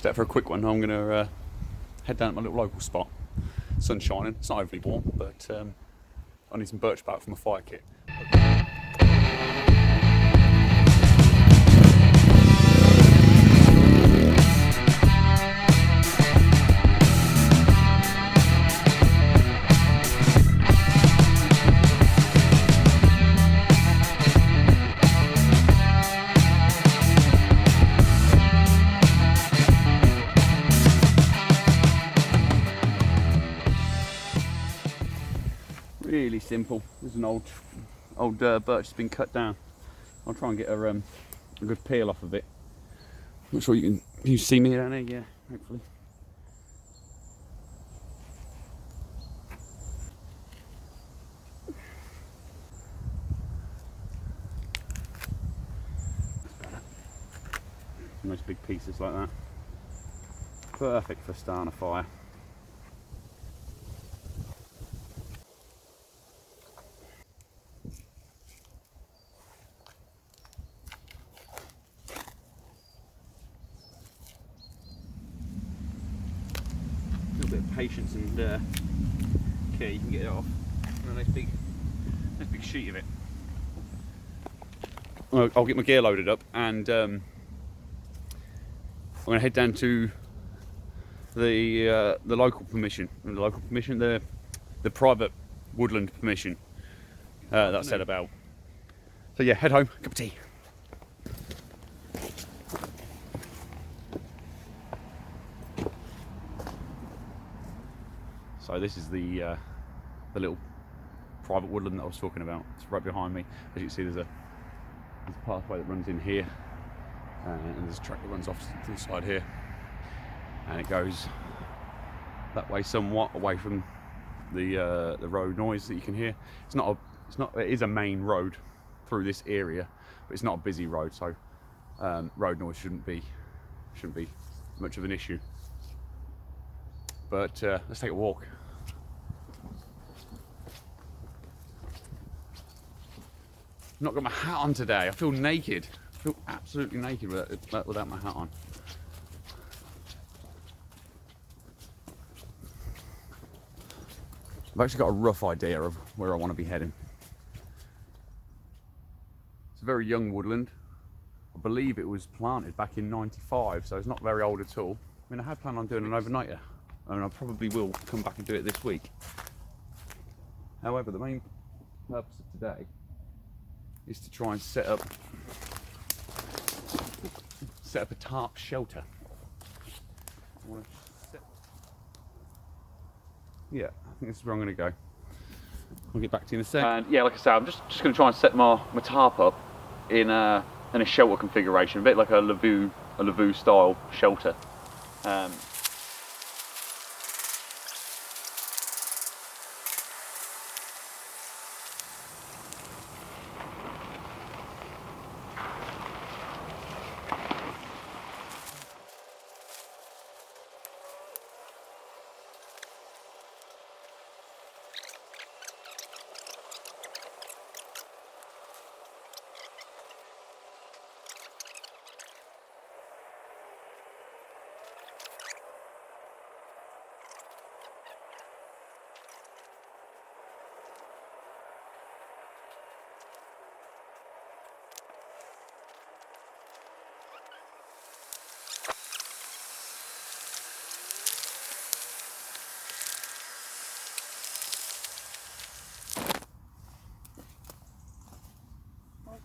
Just out for a quick one. I'm going to head down to my little local spot. Sun's shining. It's not overly warm, but I need some birch bark for my fire kit. Really simple. There's an old birch that's been cut down. I'll try and get a good peel off of it. Not sure you see me down there, yeah, hopefully. Nice big pieces like that. Perfect for starting a fire. Bit of patience and care, you can get it off. And a nice big sheet of it. I'll get my gear loaded up, and I'm going to head down to the local permission, the private woodland permission that I said about. So yeah, head home, cup of tea. So this is the little private woodland that I was talking about. It's right behind me. As you can see, there's a pathway that runs in here, and there's a track that runs off to the side here, and it goes that way somewhat away from the road noise that you can hear. It is a main road through this area, but it's not a busy road, so road noise shouldn't be much of an issue. But let's take a walk. I've not got my hat on today. I feel naked. I feel absolutely naked without my hat on. I've actually got a rough idea of where I want to be heading. It's a very young woodland. I believe it was planted back in '95, so it's not very old at all. I mean, I had planned on doing an overnighter, and I probably will come back and do it this week. However, the main purpose of today is to try and set up a tarp shelter. Yeah, I think this is where I'm going to go. I'll get back to you in a sec. And yeah, like I said, I'm just going to try and set my tarp up in a shelter configuration, a bit like a Lavoo style shelter.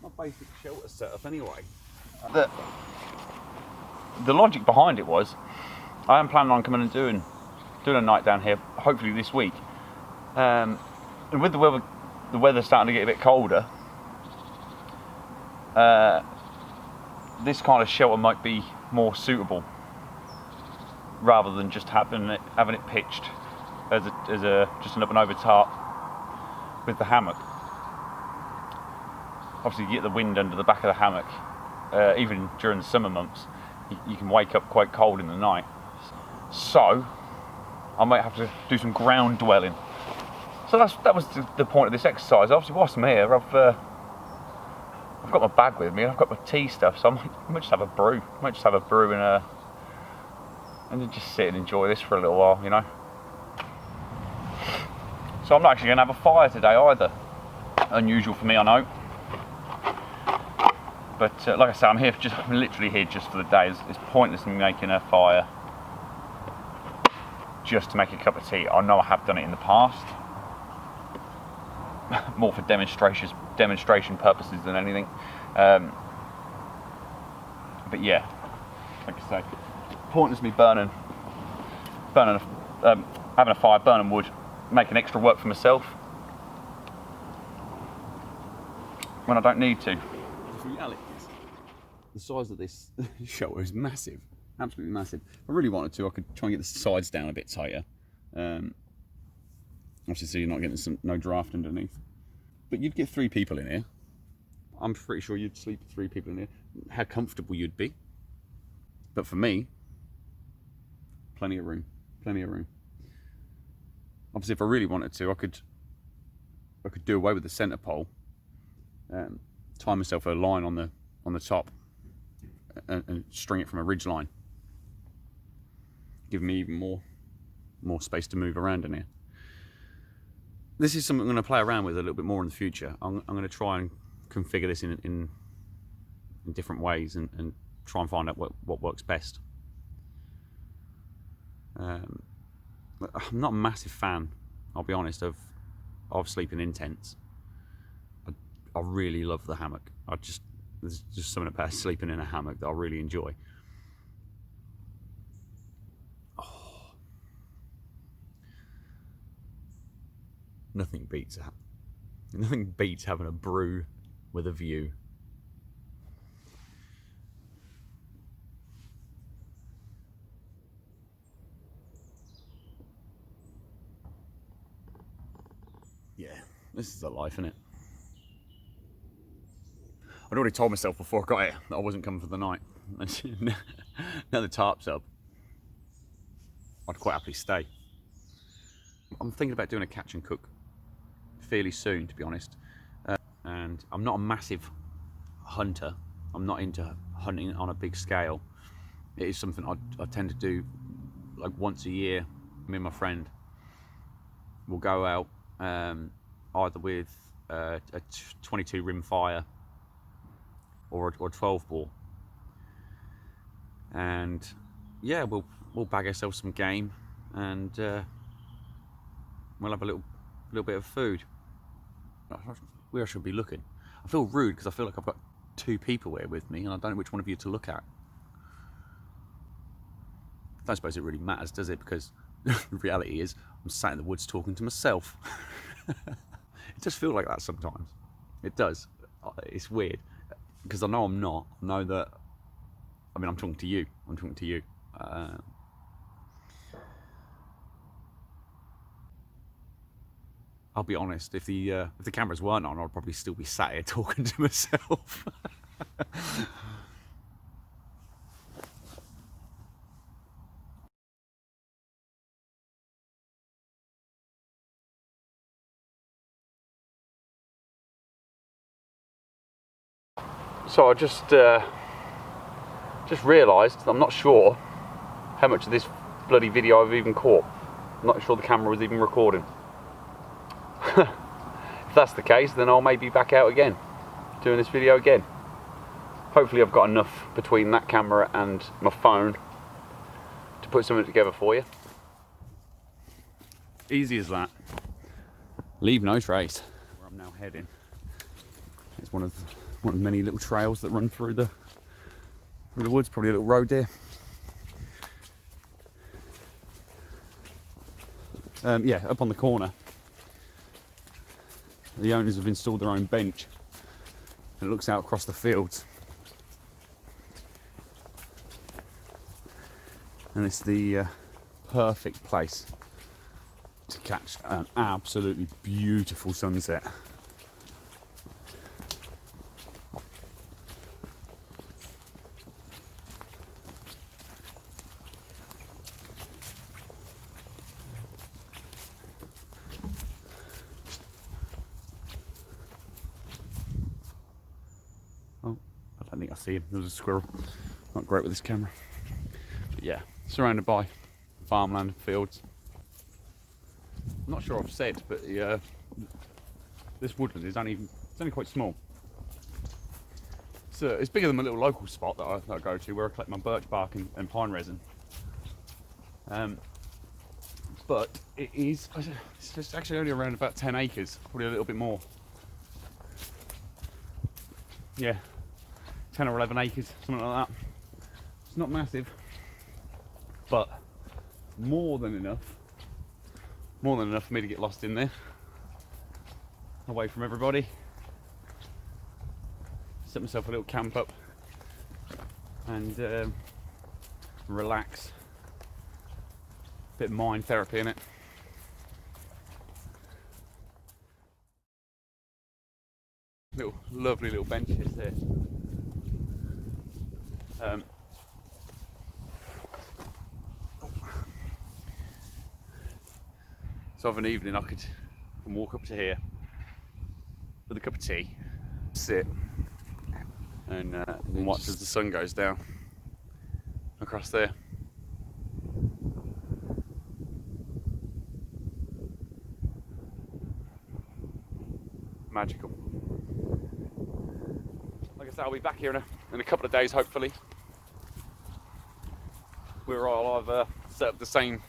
My basic shelter setup anyway. The logic behind it was, I am planning on coming and doing a night down here, hopefully this week. And with the weather starting to get a bit colder, this kind of shelter might be more suitable, rather than just having it pitched as just an up and over tarp with the hammock. Obviously, you get the wind under the back of the hammock. Even during the summer months, you can wake up quite cold in the night. So I might have to do some ground dwelling. So that was the point of this exercise. Obviously, whilst I'm here, I've got my bag with me. I've got my tea stuff, so I might just have a brew. I might just have a brew in and just sit and enjoy this for a little while, you know. So I'm not actually going to have a fire today either. Unusual for me, I know. But like I say, I'm literally here just for the day. It's pointless me making a fire just to make a cup of tea. I know I have done it in the past, more for demonstration purposes than anything. But yeah, like I say, pointless me having a fire, burning wood, making extra work for myself when I don't need to. The reality is, the size of this shelter is massive, absolutely massive. If I really wanted to, I could try and get the sides down a bit tighter. Obviously, so you're not getting no draft underneath. But you'd get 3 people in here. I'm pretty sure you'd sleep with 3 people in here. How comfortable you'd be. But for me, plenty of room, plenty of room. Obviously, if I really wanted to, I could do away with the centre pole, tie myself a line on the top, and string it from a ridge line, give me even more space to move around in here. This is something I'm going to play around with a little bit more in the future. I'm going to try and configure this in different ways and try and find out what works best. I'm not a massive fan, I'll be honest, of sleeping in tents. I really love the hammock. There's just something about sleeping in a hammock that I really enjoy. Oh. Nothing beats having a brew with a view. Yeah, this is the life, isn't it? I'd already told myself before I got here that I wasn't coming for the night. Now the tarp's up, I'd quite happily stay. I'm thinking about doing a catch and cook fairly soon, to be honest. And I'm not a massive hunter. I'm not into hunting on a big scale. It is something I tend to do like once a year. Me and my friend will go out either with a 22 rim fire or a 12 bore, and yeah, we'll bag ourselves some game, and we'll have a little bit of food. Where I should be looking. I feel rude because I feel like I've got 2 people here with me and I don't know which one of you to look at. I don't suppose it really matters, does it? Because the reality is I'm sat in the woods talking to myself. It does feel like that sometimes. It does. It's weird because I know I'm not. I know that. I mean, I'm talking to you. I'll be honest, if the cameras weren't on, I'd probably still be sat here talking to myself. So I just realised I'm not sure how much of this bloody video I've even caught. I'm not sure the camera was even recording. If that's the case, then I'll maybe back out again, doing this video again. Hopefully I've got enough between that camera and my phone to put something together for you. Easy as that. Leave no trace. Where I'm now heading. It's one of many little trails that run through the woods. Probably a little road there. Yeah, up on the corner. The owners have installed their own bench and it looks out across the fields. And it's the perfect place to catch an absolutely beautiful sunset. Oh, I don't think I see him. There's a squirrel. Not great with this camera. But yeah, surrounded by farmland and fields. I'm not sure I've said, but this woodland is only quite small. So it's bigger than my little local spot that I go to, where I collect my birch bark and pine resin. But it's just actually only around about 10 acres, probably a little bit more. Yeah, 10 or 11 acres, something like that. It's not massive, but more than enough for me to get lost in there, away from everybody. Set myself a little camp up and relax. Bit of mind therapy in it. Lovely little benches there. So of an evening I can walk up to here with a cup of tea, sit and watch as the sun goes down across there. Magical. Like I said, I'll be back here in a couple of days, hopefully. Where I'll either set up the same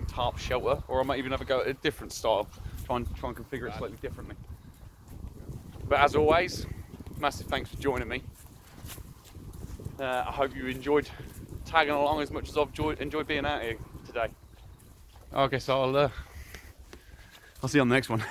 tarp shelter, or I might even have a go at a different style, try and configure it slightly differently. But as always, massive thanks for joining me. I hope you enjoyed tagging along as much as I've enjoyed being out here today. I guess I'll see you on the next one.